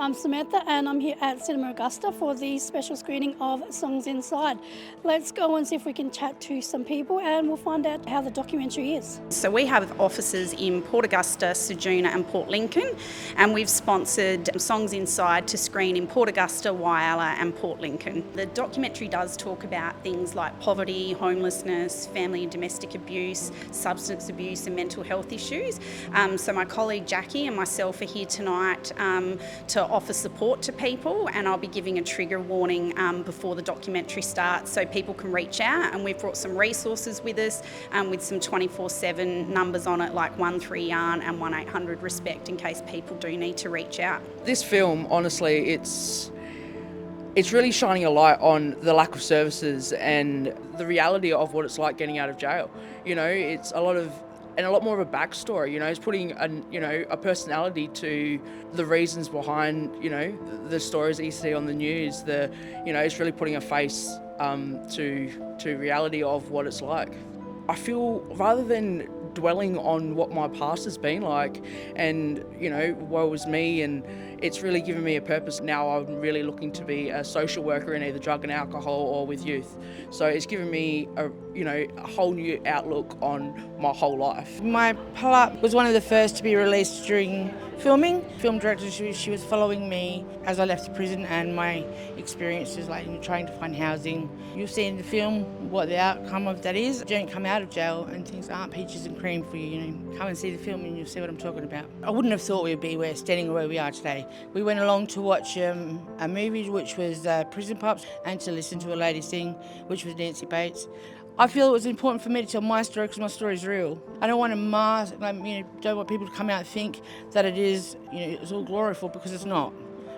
I'm Samantha and I'm here at Cinema Augusta for the special screening of Songs Inside. Let's go and see if we can chat to some people and we'll find out how the documentary is. So we have offices in Port Augusta, Ceduna and Port Lincoln, and we've sponsored Songs Inside to screen in Port Augusta, Whyalla and Port Lincoln. The documentary does talk about things like poverty, homelessness, family and domestic abuse, substance abuse and mental health issues. So my colleague Jackie and myself are here tonight to offer support to people, and I'll be giving a trigger warning before the documentary starts so people can reach out, and we've brought some resources with us with some 24/7 numbers on it like 13-YARN and 1800-RESPECT in case people do need to reach out. This film, honestly, it's really shining a light on the lack of services and the reality of what it's like getting out of jail. You know, it's a lot more of a backstory. You know, it's putting a personality to the reasons behind, you know, the stories that you see on the news. It's really putting a face to reality of what it's like. I feel, rather than dwelling on what my past has been like and, you know, woe was me, and it's really given me a purpose. Now I'm really looking to be a social worker in either drug and alcohol or with youth. So it's given me a whole new outlook on my whole life. My pull-up was one of the first to be released during filming. Film director, she was following me as I left the prison and my experiences, like trying to find housing. You'll see in the film what the outcome of that is. You don't come out of jail and things aren't peaches and cream for you. You know, come and see the film and you'll see what I'm talking about. I wouldn't have thought we'd be standing where we are today. We went along to watch a movie which was Prison Pups, and to listen to a lady sing, which was Nancy Bates. I feel it was important for me to tell my story because my story is real. I don't want to mask, don't want people to come out and think that it is, it's all glorious, because it's not.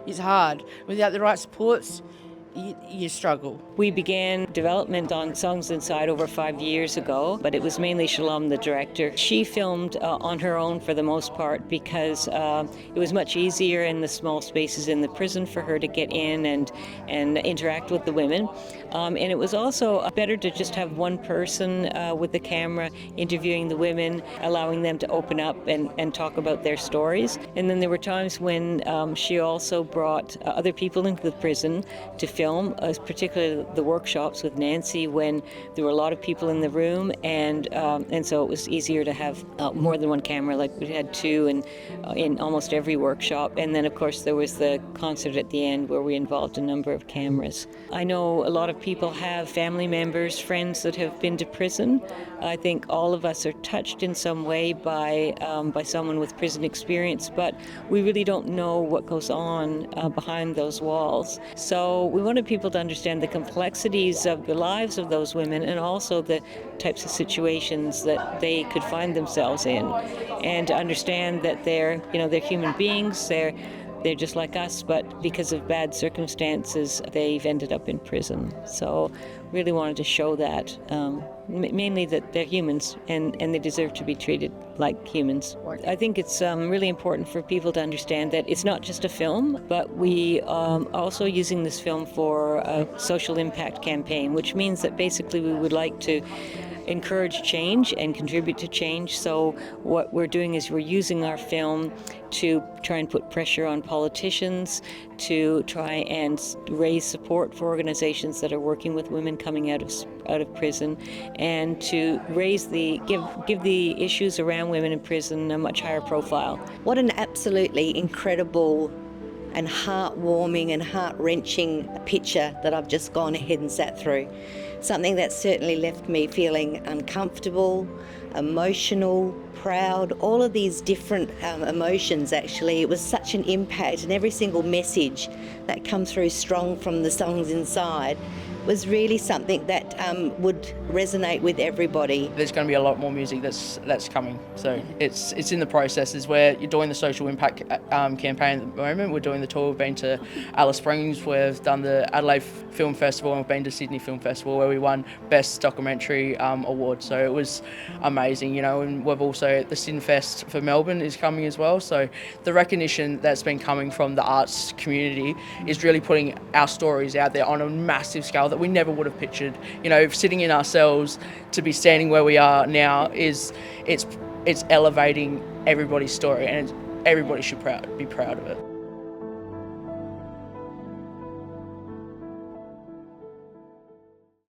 It's hard. Without the right supports, you struggle. We began development on Songs Inside over 5 years ago, but it was mainly Shalom, the director. She filmed on her own for the most part because it was much easier in the small spaces in the prison for her to get in and interact with the women. And it was also better to just have one person with the camera interviewing the women, allowing them to open up and talk about their stories. And then there were times when she also brought other people into the prison to film, particularly the workshops with Nancy, when there were a lot of people in the room, and so it was easier to have more than one camera. Like we had two in almost every workshop, and then of course there was the concert at the end where we involved a number of cameras. I know a lot of people have family members, friends that have been to prison. I think all of us are touched in some way by someone with prison experience, but we really don't know what goes on behind those walls. So we wanted people to understand the complexities of the lives of those women and also the types of situations that they could find themselves in, and to understand that they're human beings. They're just like us, but because of bad circumstances, they've ended up in prison. So really wanted to show that, mainly that they're humans and they deserve to be treated like humans. I think it's really important for people to understand that it's not just a film, but we are also using this film for a social impact campaign, which means that basically we would like to encourage change and contribute to change. So what we're doing is we're using our film to try and put pressure on politicians, to try and raise support for organizations that are working with women coming out of prison, and to give the issues around women in prison a much higher profile. What an absolutely incredible and heartwarming and heart-wrenching picture that I've just gone ahead and sat through. Something that certainly left me feeling uncomfortable, emotional, proud, all of these different emotions actually. It was such an impact, and every single message that come through strong from the Songs Inside was really something that would resonate with everybody. There's going to be a lot more music that's coming. So it's in the processes where you're doing the social impact campaign at the moment. We're doing the tour. We've been to Alice Springs. We've done the Adelaide Film Festival, and we've been to Sydney Film Festival where we won Best Documentary Award. So it was amazing, and we've also, the Sinfest for Melbourne is coming as well. So the recognition that's been coming from the arts community is really putting our stories out there on a massive scale that we never would have pictured. Sitting in ourselves to be standing where we are now it's elevating everybody's story, and everybody should be proud of it.